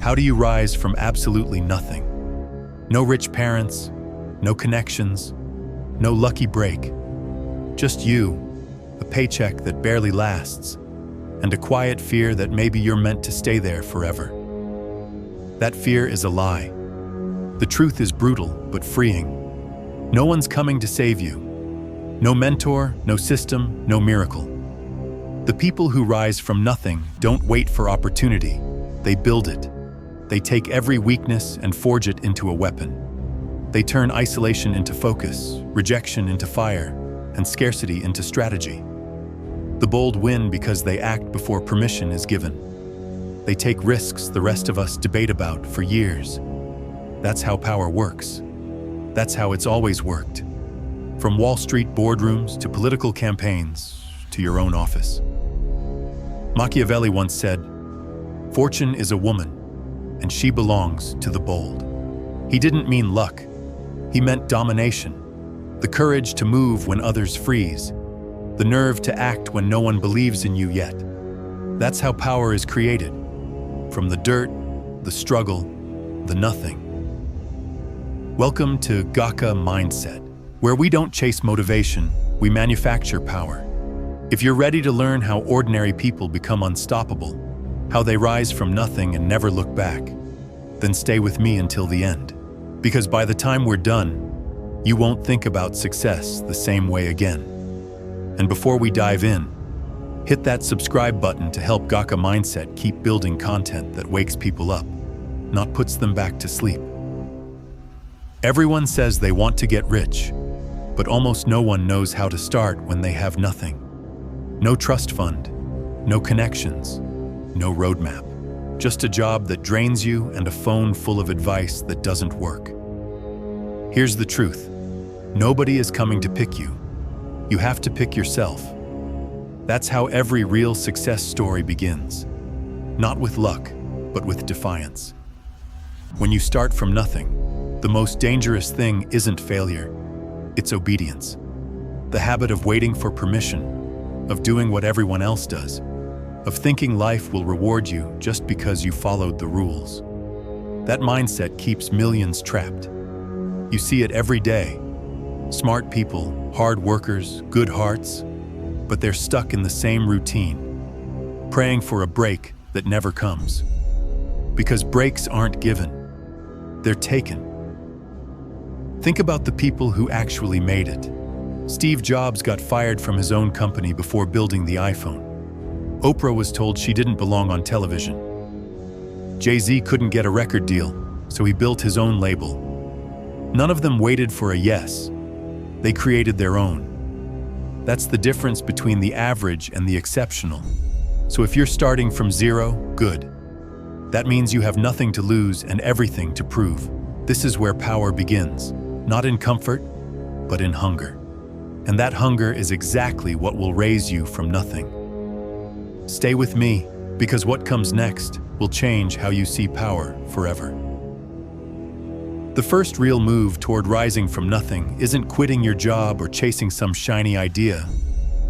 How do you rise from absolutely nothing? No rich parents, no connections, no lucky break. Just you, a paycheck that barely lasts, and a quiet fear that maybe you're meant to stay there forever. That fear is a lie. The truth is brutal but freeing. No one's coming to save you. No mentor, no system, no miracle. The people who rise from nothing don't wait for opportunity. They build it. They take every weakness and forge it into a weapon. They turn isolation into focus, rejection into fire, and scarcity into strategy. The bold win because they act before permission is given. They take risks the rest of us debate about for years. That's how power works. That's how it's always worked. From Wall Street boardrooms to political campaigns to your own office. Machiavelli once said, "Fortune is a woman, and she belongs to the bold." He didn't mean luck. He meant domination, the courage to move when others freeze, the nerve to act when no one believes in you yet. That's how power is created, from the dirt, the struggle, the nothing. Welcome to Vellimindset, where we don't chase motivation, we manufacture power. If you're ready to learn how ordinary people become unstoppable, how they rise from nothing and never look back, then stay with me until the end. Because by the time we're done, you won't think about success the same way again. And before we dive in, hit that subscribe button to help Vellimindset keep building content that wakes people up, not puts them back to sleep. Everyone says they want to get rich, but almost no one knows how to start when they have nothing. No trust fund, no connections, no roadmap. Just a job that drains you and a phone full of advice that doesn't work. Here's the truth. Nobody is coming to pick you. You have to pick yourself. That's how every real success story begins. Not with luck, but with defiance. When you start from nothing, the most dangerous thing isn't failure, it's obedience. The habit of waiting for permission, of doing what everyone else does, of thinking life will reward you just because you followed the rules. That mindset keeps millions trapped. You see it every day. Smart people, hard workers, good hearts, but they're stuck in the same routine, praying for a break that never comes. Because breaks aren't given, they're taken. Think about the people who actually made it. Steve Jobs got fired from his own company before building the iPhone. Oprah was told she didn't belong on television. Jay-Z couldn't get a record deal, so he built his own label. None of them waited for a yes. They created their own. That's the difference between the average and the exceptional. So if you're starting from zero, good. That means you have nothing to lose and everything to prove. This is where power begins, not in comfort, but in hunger. And that hunger is exactly what will raise you from nothing. Stay with me, because what comes next will change how you see power forever. The first real move toward rising from nothing isn't quitting your job or chasing some shiny idea.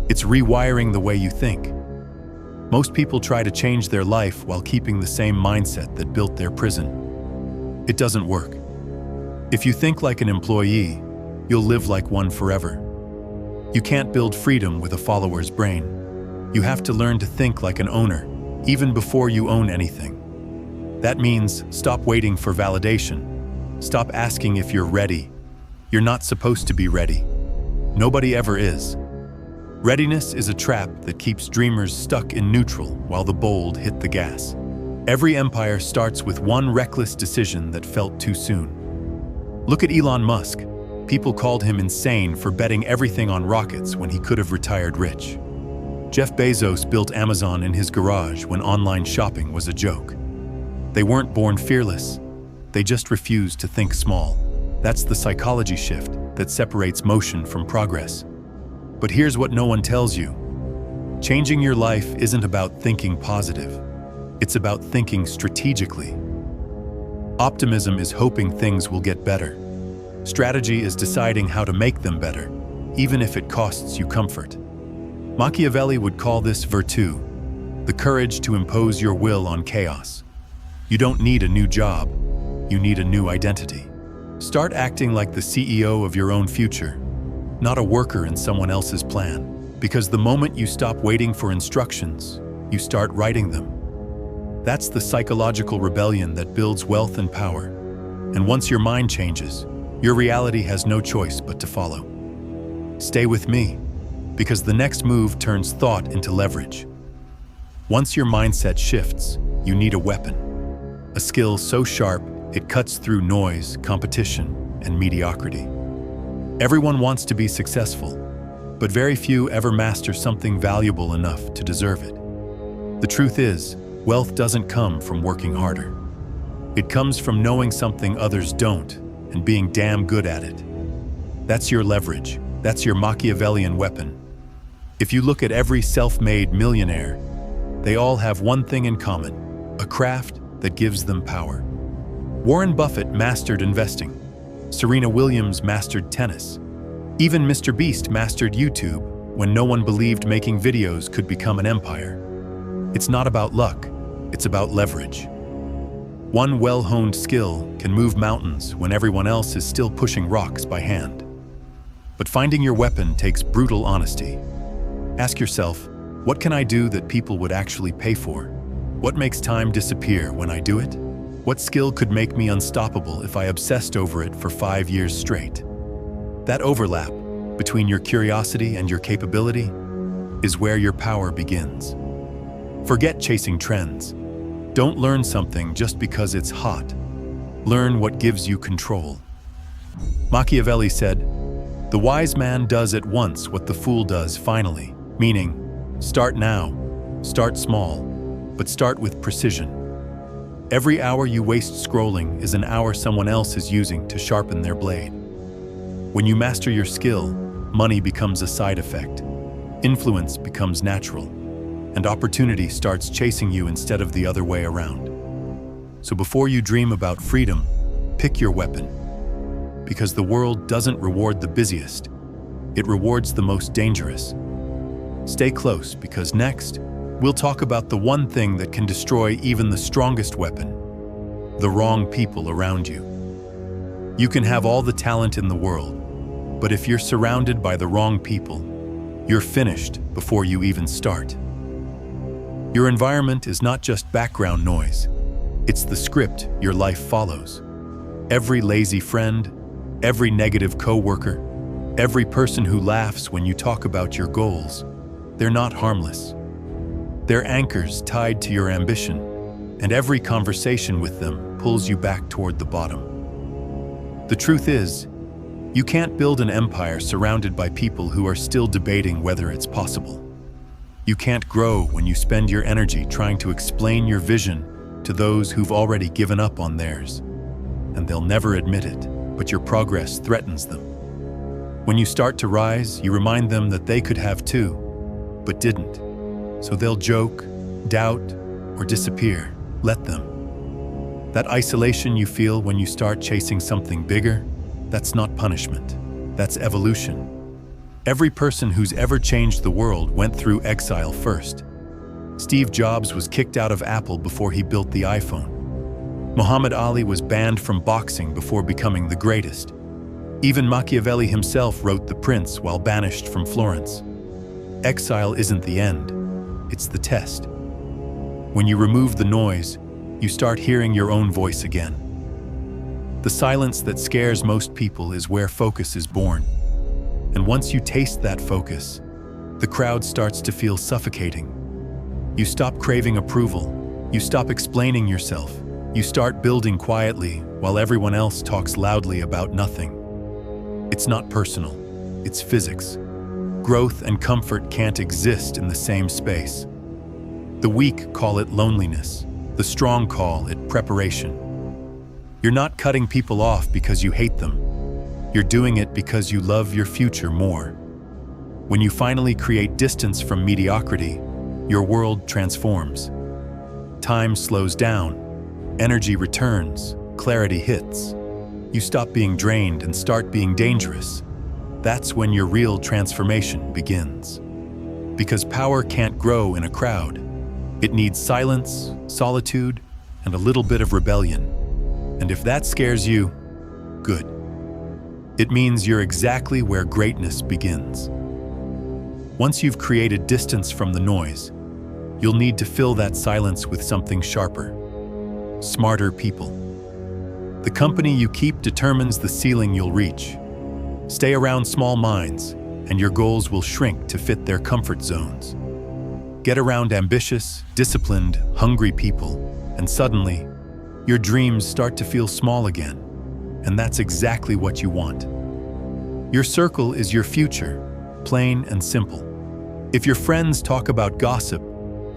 It's rewiring the way you think. Most people try to change their life while keeping the same mindset that built their prison. It doesn't work. If you think like an employee, you'll live like one forever. You can't build freedom with a follower's brain. You have to learn to think like an owner, even before you own anything. That means stop waiting for validation. Stop asking if you're ready. You're not supposed to be ready. Nobody ever is. Readiness is a trap that keeps dreamers stuck in neutral while the bold hit the gas. Every empire starts with one reckless decision that felt too soon. Look at Elon Musk. People called him insane for betting everything on rockets when he could have retired rich. Jeff Bezos built Amazon in his garage when online shopping was a joke. They weren't born fearless. They just refused to think small. That's the psychology shift that separates motion from progress. But here's what no one tells you. Changing your life isn't about thinking positive. It's about thinking strategically. Optimism is hoping things will get better. Strategy is deciding how to make them better, even if it costs you comfort. Machiavelli would call this virtù, the courage to impose your will on chaos. You don't need a new job. You need a new identity. Start acting like the CEO of your own future, not a worker in someone else's plan. Because the moment you stop waiting for instructions, you start writing them. That's the psychological rebellion that builds wealth and power. And once your mind changes, your reality has no choice but to follow. Stay with me, because the next move turns thought into leverage. Once your mindset shifts, you need a weapon. A skill so sharp, it cuts through noise, competition, and mediocrity. Everyone wants to be successful, but very few ever master something valuable enough to deserve it. The truth is, wealth doesn't come from working harder. It comes from knowing something others don't and being damn good at it. That's your leverage. That's your Machiavellian weapon. If you look at every self-made millionaire, they all have one thing in common: a craft that gives them power. Warren Buffett mastered investing. Serena Williams mastered tennis. Even Mr. Beast mastered YouTube when no one believed making videos could become an empire. It's not about luck, it's about leverage. One well-honed skill can move mountains when everyone else is still pushing rocks by hand. But finding your weapon takes brutal honesty. Ask yourself, what can I do that people would actually pay for? What makes time disappear when I do it? What skill could make me unstoppable if I obsessed over it for 5 years straight? That overlap between your curiosity and your capability is where your power begins. Forget chasing trends. Don't learn something just because it's hot. Learn what gives you control. Machiavelli said, "The wise man does at once what the fool does finally," meaning, start now, start small, but start with precision. Every hour you waste scrolling is an hour someone else is using to sharpen their blade. When you master your skill, money becomes a side effect, influence becomes natural, and opportunity starts chasing you instead of the other way around. So before you dream about freedom, pick your weapon. Because the world doesn't reward the busiest, it rewards the most dangerous. Stay close, because next, we'll talk about the one thing that can destroy even the strongest weapon: the wrong people around you. You can have all the talent in the world, but if you're surrounded by the wrong people, you're finished before you even start. Your environment is not just background noise, it's the script your life follows. Every lazy friend, every negative coworker, every person who laughs when you talk about your goals, they're not harmless. They're anchors tied to your ambition, and every conversation with them pulls you back toward the bottom. The truth is, you can't build an empire surrounded by people who are still debating whether it's possible. You can't grow when you spend your energy trying to explain your vision to those who've already given up on theirs. And they'll never admit it, but your progress threatens them. When you start to rise, you remind them that they could have too, but didn't. So they'll joke, doubt, or disappear. Let them. That isolation you feel when you start chasing something bigger, that's not punishment. That's evolution. Every person who's ever changed the world went through exile first. Steve Jobs was kicked out of Apple before he built the iPhone. Muhammad Ali was banned from boxing before becoming the greatest. Even Machiavelli himself wrote The Prince while banished from Florence. Exile isn't the end, it's the test. When you remove the noise, you start hearing your own voice again. The silence that scares most people is where focus is born. And once you taste that focus, the crowd starts to feel suffocating. You stop craving approval, you stop explaining yourself, you start building quietly while everyone else talks loudly about nothing. It's not personal, it's physics. Growth and comfort can't exist in the same space. The weak call it loneliness, the strong call it preparation. You're not cutting people off because you hate them. You're doing it because you love your future more. When you finally create distance from mediocrity, your world transforms. Time slows down, energy returns, clarity hits. You stop being drained and start being dangerous. That's when your real transformation begins. Because power can't grow in a crowd. It needs silence, solitude, and a little bit of rebellion. And if that scares you, good. It means you're exactly where greatness begins. Once you've created distance from the noise, you'll need to fill that silence with something sharper, smarter people. The company you keep determines the ceiling you'll reach. Stay around small minds, and your goals will shrink to fit their comfort zones. Get around ambitious, disciplined, hungry people, and suddenly, your dreams start to feel small again. And that's exactly what you want. Your circle is your future, plain and simple. If your friends talk about gossip,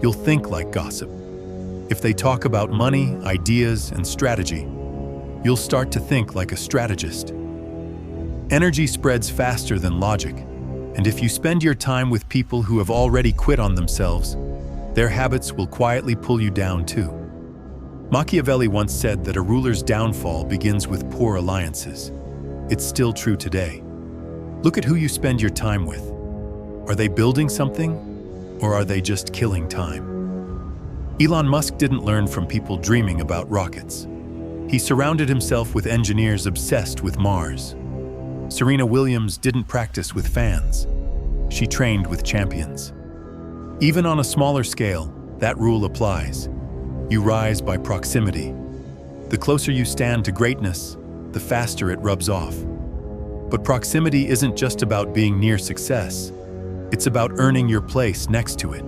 you'll think like gossip. If they talk about money, ideas, and strategy, you'll start to think like a strategist. Energy spreads faster than logic, and if you spend your time with people who have already quit on themselves, their habits will quietly pull you down too. Machiavelli once said that a ruler's downfall begins with poor alliances. It's still true today. Look at who you spend your time with. Are they building something, or are they just killing time? Elon Musk didn't learn from people dreaming about rockets. He surrounded himself with engineers obsessed with Mars. Serena Williams didn't practice with fans. She trained with champions. Even on a smaller scale, that rule applies. You rise by proximity. The closer you stand to greatness, the faster it rubs off. But proximity isn't just about being near success. It's about earning your place next to it.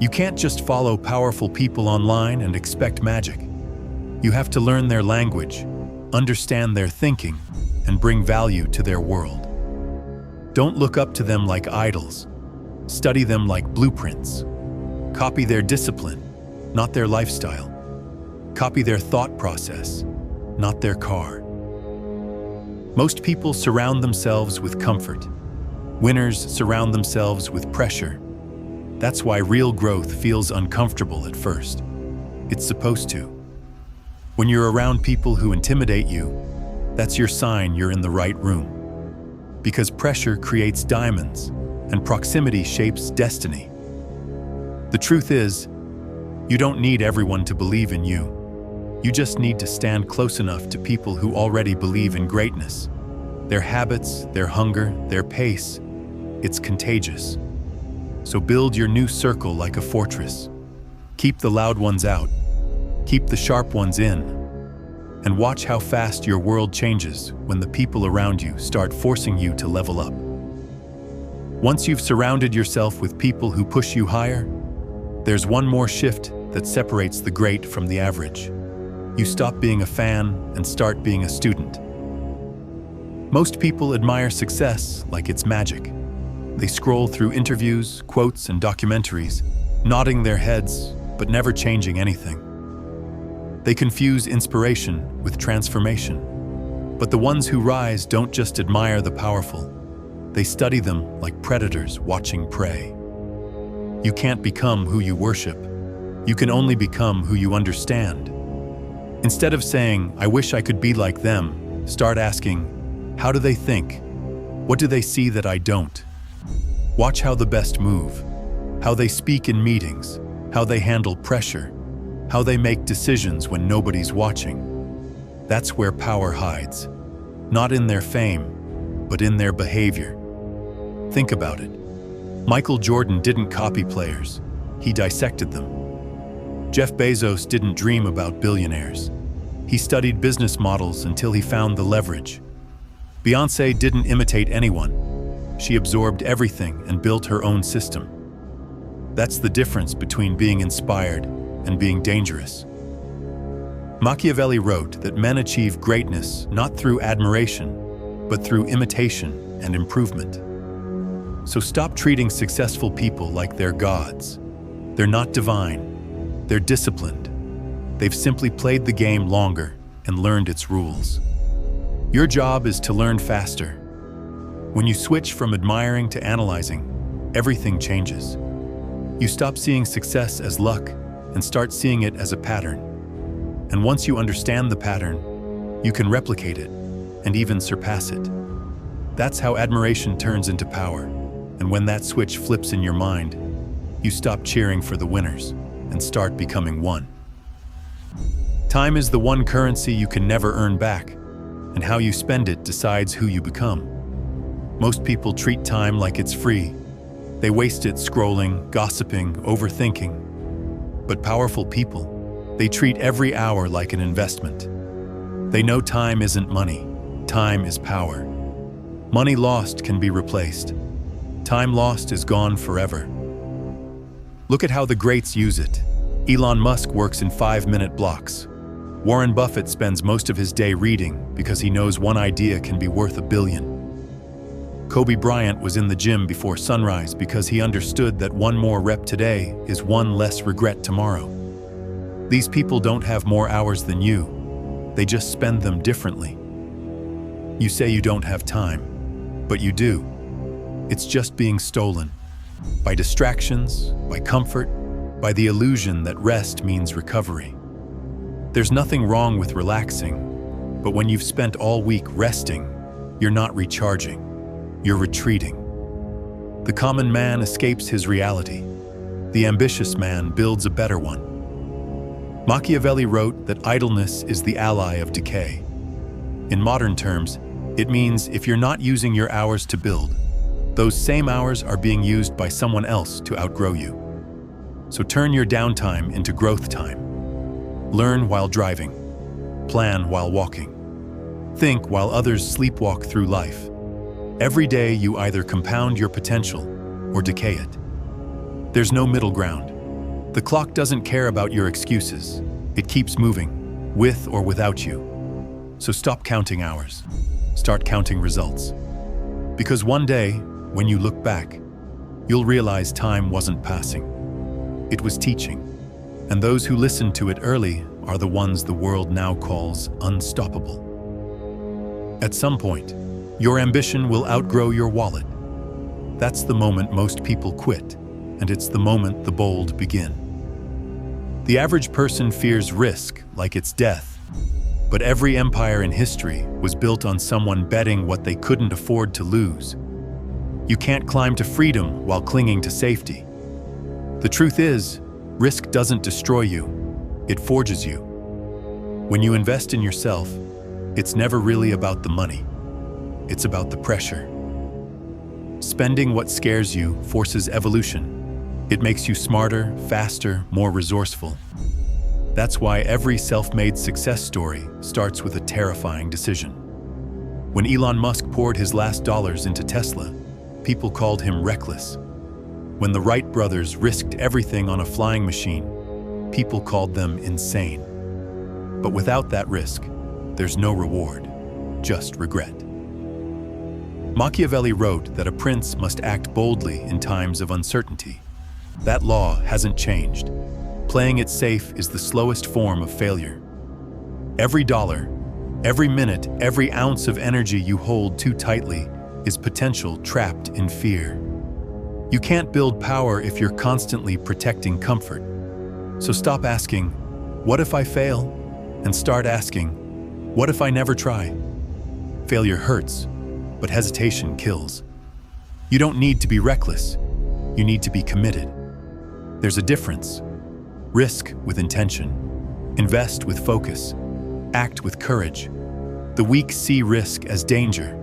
You can't just follow powerful people online and expect magic. You have to learn their language, understand their thinking, and bring value to their world. Don't look up to them like idols. Study them like blueprints. Copy their discipline, not their lifestyle. Copy their thought process, not their car. Most people surround themselves with comfort. Winners surround themselves with pressure. That's why real growth feels uncomfortable at first. It's supposed to. When you're around people who intimidate you, that's your sign you're in the right room. Because pressure creates diamonds, and proximity shapes destiny. The truth is, you don't need everyone to believe in you. You just need to stand close enough to people who already believe in greatness. Their habits, their hunger, their pace, it's contagious. So build your new circle like a fortress. Keep the loud ones out. Keep the sharp ones in. And watch how fast your world changes when the people around you start forcing you to level up. Once you've surrounded yourself with people who push you higher, there's one more shift that separates the great from the average. You stop being a fan and start being a student. Most people admire success like it's magic. They scroll through interviews, quotes, and documentaries, nodding their heads, but never changing anything. They confuse inspiration with transformation. But the ones who rise don't just admire the powerful. They study them like predators watching prey. You can't become who you worship. You can only become who you understand. Instead of saying, "I wish I could be like them," start asking, "How do they think? What do they see that I don't?" Watch how the best move, how they speak in meetings, how they handle pressure, how they make decisions when nobody's watching. That's where power hides. Not in their fame, but in their behavior. Think about it. Michael Jordan didn't copy players. He dissected them. Jeff Bezos didn't dream about billionaires. He studied business models until he found the leverage. Beyoncé didn't imitate anyone. She absorbed everything and built her own system. That's the difference between being inspired and being dangerous. Machiavelli wrote that men achieve greatness not through admiration, but through imitation and improvement. So stop treating successful people like they're gods. They're not divine. They're disciplined. They've simply played the game longer and learned its rules. Your job is to learn faster. When you switch from admiring to analyzing, everything changes. You stop seeing success as luck and start seeing it as a pattern. And once you understand the pattern, you can replicate it and even surpass it. That's how admiration turns into power. And when that switch flips in your mind, you stop cheering for the winners and start becoming one. Time is the one currency you can never earn back, and how you spend it decides who you become. Most people treat time like it's free. They waste it scrolling, gossiping, overthinking. But powerful people, they treat every hour like an investment. They know time isn't money. Time is power. Money lost can be replaced. Time lost is gone forever. Look at how the greats use it. Elon Musk works in 5-minute blocks. Warren Buffett spends most of his day reading because he knows one idea can be worth $1 billion. Kobe Bryant was in the gym before sunrise because he understood that one more rep today is one less regret tomorrow. These people don't have more hours than you. They just spend them differently. You say you don't have time, but you do. It's just being stolen. By distractions, by comfort, by the illusion that rest means recovery. There's nothing wrong with relaxing, but when you've spent all week resting, you're not recharging, you're retreating. The common man escapes his reality. The ambitious man builds a better one. Machiavelli wrote that idleness is the ally of decay. In modern terms, it means if you're not using your hours to build, those same hours are being used by someone else to outgrow you. So turn your downtime into growth time. Learn while driving. Plan while walking. Think while others sleepwalk through life. Every day you either compound your potential or decay it. There's no middle ground. The clock doesn't care about your excuses. It keeps moving, with or without you. So stop counting hours. Start counting results. Because one day, when you look back, you'll realize time wasn't passing. It was teaching. And those who listened to it early are the ones the world now calls unstoppable. At some point, your ambition will outgrow your wallet. That's the moment most people quit, and it's the moment the bold begin. The average person fears risk like it's death, but every empire in history was built on someone betting what they couldn't afford to lose. You can't climb to freedom while clinging to safety. The truth is, risk doesn't destroy you, it forges you. When you invest in yourself, it's never really about the money. It's about the pressure. Spending what scares you forces evolution. It makes you smarter, faster, more resourceful. That's why every self-made success story starts with a terrifying decision. When Elon Musk poured his last dollars into Tesla, people called him reckless. When the Wright brothers risked everything on a flying machine, people called them insane. But without that risk, there's no reward, just regret. Machiavelli wrote that a prince must act boldly in times of uncertainty. That law hasn't changed. Playing it safe is the slowest form of failure. Every dollar, every minute, every ounce of energy you hold too tightly is potential trapped in fear. You can't build power if you're constantly protecting comfort. So stop asking, "What if I fail?" and start asking, "What if I never try?" Failure hurts, but hesitation kills. You don't need to be reckless. You need to be committed. There's a difference. Risk with intention. Invest with focus. Act with courage. The weak see risk as danger.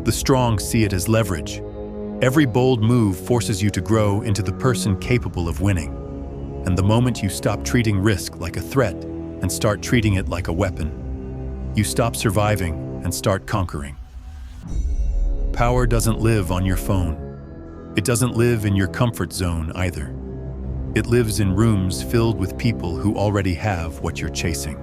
The strong see it as leverage. Every bold move forces you to grow into the person capable of winning. And the moment you stop treating risk like a threat and start treating it like a weapon, you stop surviving and start conquering. Power doesn't live on your phone. It doesn't live in your comfort zone either. It lives in rooms filled with people who already have what you're chasing.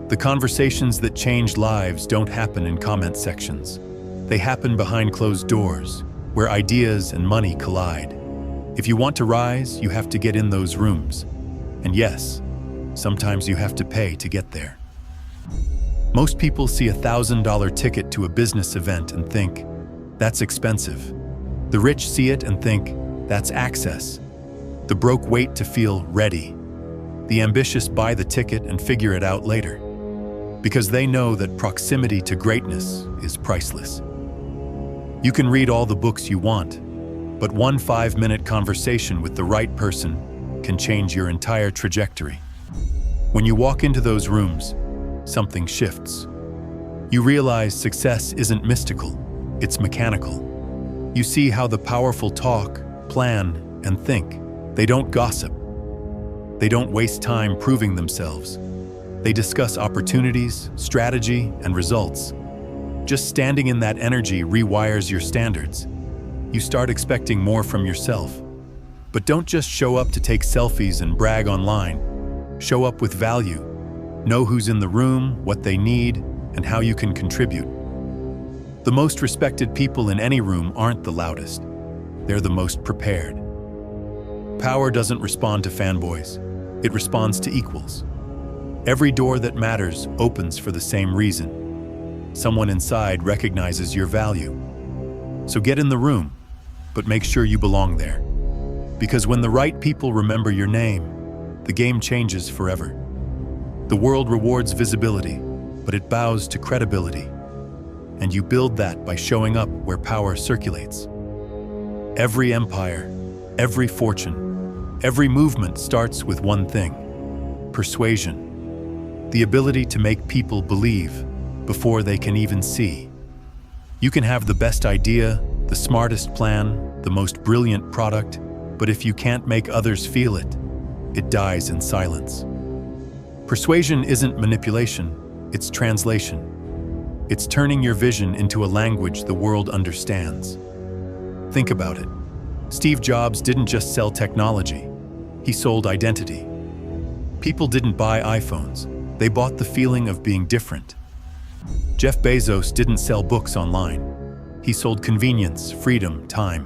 The conversations that change lives don't happen in comment sections. They happen behind closed doors, where ideas and money collide. If you want to rise, you have to get in those rooms. And yes, sometimes you have to pay to get there. Most people see a $1,000 ticket to a business event and think, "That's expensive." The rich see it and think, "That's access." The broke wait to feel ready. The ambitious buy the ticket and figure it out later, because they know that proximity to greatness is priceless. You can read all the books you want, but one 5-minute conversation with the right person can change your entire trajectory. When you walk into those rooms, something shifts. You realize success isn't mystical, it's mechanical. You see how the powerful talk, plan, and think. They don't gossip. They don't waste time proving themselves. They discuss opportunities, strategy, and results. Just standing in that energy rewires your standards. You start expecting more from yourself. But don't just show up to take selfies and brag online. Show up with value. Know who's in the room, what they need, and how you can contribute. The most respected people in any room aren't the loudest. They're the most prepared. Power doesn't respond to fanboys. It responds to equals. Every door that matters opens for the same reason. Someone inside recognizes your value. So get in the room, but make sure you belong there. Because when the right people remember your name, the game changes forever. The world rewards visibility, but it bows to credibility. And you build that by showing up where power circulates. Every empire, every fortune, every movement starts with one thing: persuasion. The ability to make people believe before they can even see. You can have the best idea, the smartest plan, the most brilliant product, but if you can't make others feel it, it dies in silence. Persuasion isn't manipulation, it's translation. It's turning your vision into a language the world understands. Think about it. Steve Jobs didn't just sell technology, he sold identity. People didn't buy iPhones, they bought the feeling of being different. Jeff Bezos didn't sell books online, he sold convenience, freedom, time.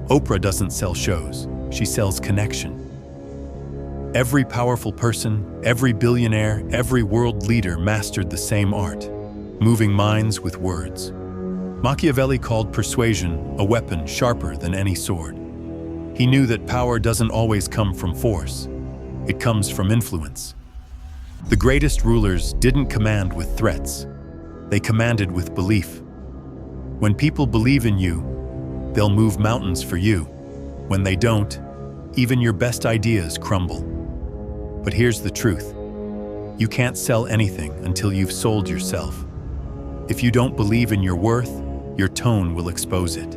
Oprah doesn't sell shows, she sells connection. Every powerful person, every billionaire, every world leader mastered the same art: moving minds with words. Machiavelli called persuasion a weapon sharper than any sword. He knew that power doesn't always come from force. It comes from influence. The greatest rulers didn't command with threats. They commanded with belief. When people believe in you, they'll move mountains for you. When they don't, even your best ideas crumble. But here's the truth. You can't sell anything until you've sold yourself. If you don't believe in your worth, your tone will expose it.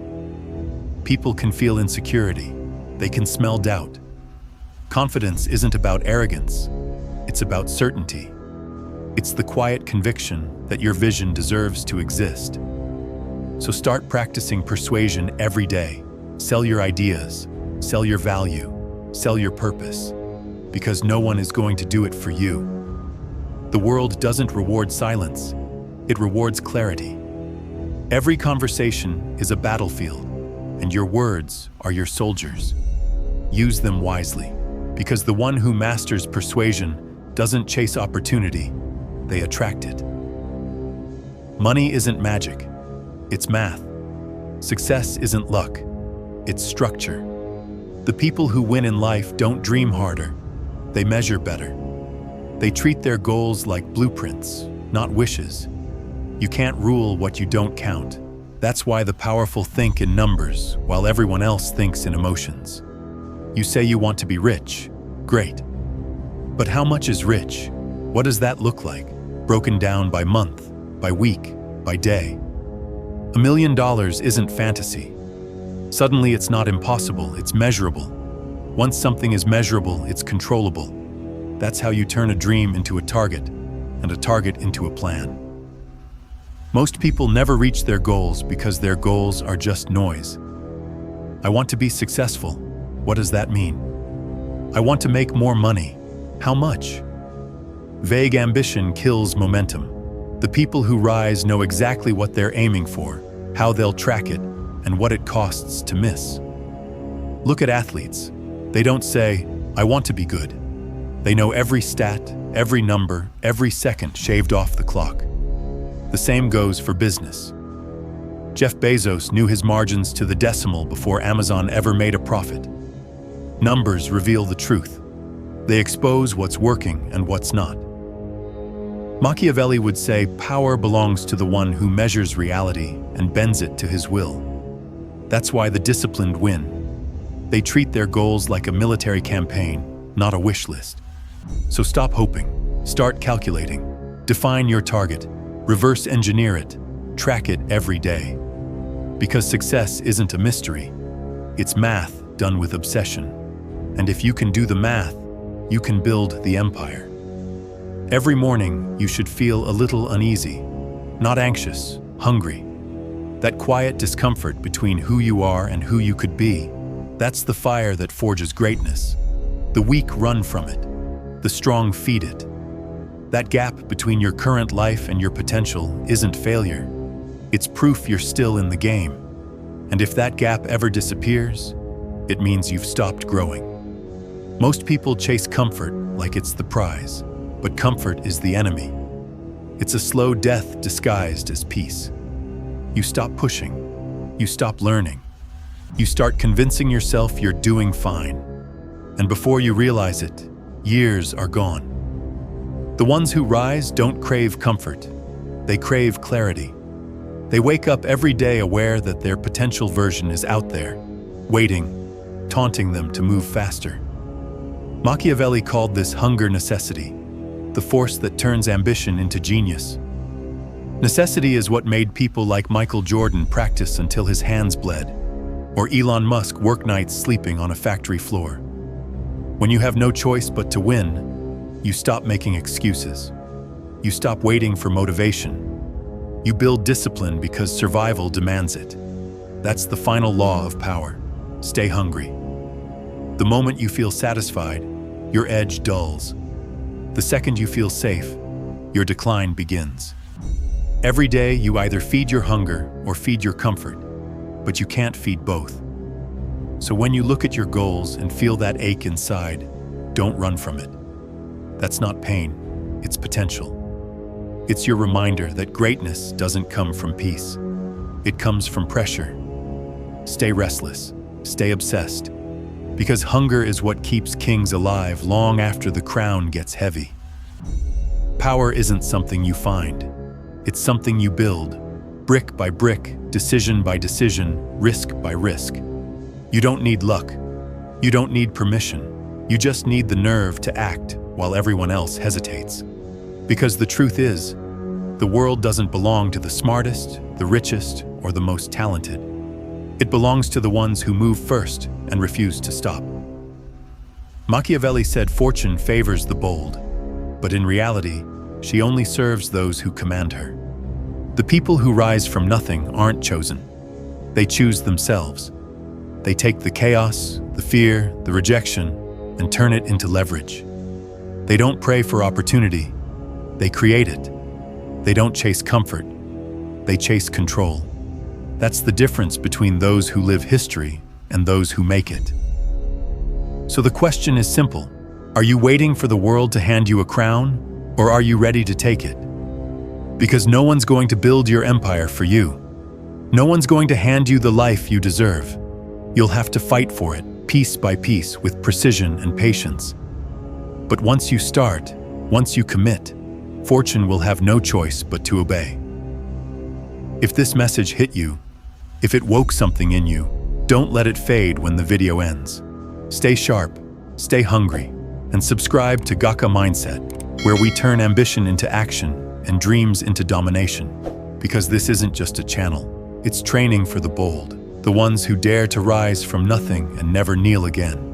People can feel insecurity. They can smell doubt. Confidence isn't about arrogance. It's about certainty. It's the quiet conviction that your vision deserves to exist. So start practicing persuasion every day. Sell your ideas, sell your value, sell your purpose, because no one is going to do it for you. The world doesn't reward silence, it rewards clarity. Every conversation is a battlefield, and your words are your soldiers. Use them wisely, because the one who masters persuasion doesn't chase opportunity, they attract it. Money isn't magic, it's math. Success isn't luck, it's structure. The people who win in life don't dream harder, they measure better. They treat their goals like blueprints, not wishes. You can't rule what you don't count. That's why the powerful think in numbers, while everyone else thinks in emotions. You say you want to be rich. Great. But how much is rich? What does that look like? Broken down by month, by week, by day. $1 million isn't fantasy. Suddenly it's not impossible, it's measurable. Once something is measurable, it's controllable. That's how you turn a dream into a target, and a target into a plan. Most people never reach their goals because their goals are just noise. I want to be successful. What does that mean? I want to make more money. How much? Vague ambition kills momentum. The people who rise know exactly what they're aiming for, how they'll track it, and what it costs to miss. Look at athletes. They don't say, I want to be good. They know every stat, every number, every second shaved off the clock. The same goes for business. Jeff Bezos knew his margins to the decimal before Amazon ever made a profit. Numbers reveal the truth. They expose what's working and what's not. Machiavelli would say power belongs to the one who measures reality and bends it to his will. That's why the disciplined win. They treat their goals like a military campaign, not a wish list. So stop hoping, start calculating, define your target, reverse engineer it, track it every day. Because success isn't a mystery, it's math done with obsession. And if you can do the math, you can build the empire. Every morning, you should feel a little uneasy, not anxious, hungry. That quiet discomfort between who you are and who you could be, that's the fire that forges greatness. The weak run from it, the strong feed it. That gap between your current life and your potential isn't failure. It's proof you're still in the game. And if that gap ever disappears, it means you've stopped growing. Most people chase comfort like it's the prize, but comfort is the enemy. It's a slow death disguised as peace. You stop pushing, you stop learning, you start convincing yourself you're doing fine. And before you realize it, years are gone. The ones who rise don't crave comfort, they crave clarity. They wake up every day aware that their potential version is out there, waiting, taunting them to move faster. Machiavelli called this hunger necessity, the force that turns ambition into genius. Necessity is what made people like Michael Jordan practice until his hands bled, or Elon Musk work nights sleeping on a factory floor. When you have no choice but to win, you stop making excuses. You stop waiting for motivation. You build discipline because survival demands it. That's the final law of power. Stay hungry. The moment you feel satisfied, your edge dulls. The second you feel safe, your decline begins. Every day you either feed your hunger or feed your comfort, but you can't feed both. So when you look at your goals and feel that ache inside, don't run from it. That's not pain, it's potential. It's your reminder that greatness doesn't come from peace. It comes from pressure. Stay restless, stay obsessed, because hunger is what keeps kings alive long after the crown gets heavy. Power isn't something you find. It's something you build, brick by brick, decision by decision, risk by risk. You don't need luck. You don't need permission. You just need the nerve to act while everyone else hesitates. Because the truth is, the world doesn't belong to the smartest, the richest, or the most talented. It belongs to the ones who move first and refuse to stop. Machiavelli said fortune favors the bold, but in reality, she only serves those who command her. The people who rise from nothing aren't chosen. They choose themselves. They take the chaos, the fear, the rejection, and turn it into leverage. They don't pray for opportunity. They create it. They don't chase comfort. They chase control. That's the difference between those who live history and those who make it. So the question is simple. Are you waiting for the world to hand you a crown? Or are you ready to take it? Because no one's going to build your empire for you. No one's going to hand you the life you deserve. You'll have to fight for it, piece by piece, with precision and patience. But once you start, once you commit, fortune will have no choice but to obey. If this message hit you, if it woke something in you, don't let it fade when the video ends. Stay sharp, stay hungry, and subscribe to Gaka Mindset, where we turn ambition into action and dreams into domination. Because this isn't just a channel, it's training for the bold, the ones who dare to rise from nothing and never kneel again.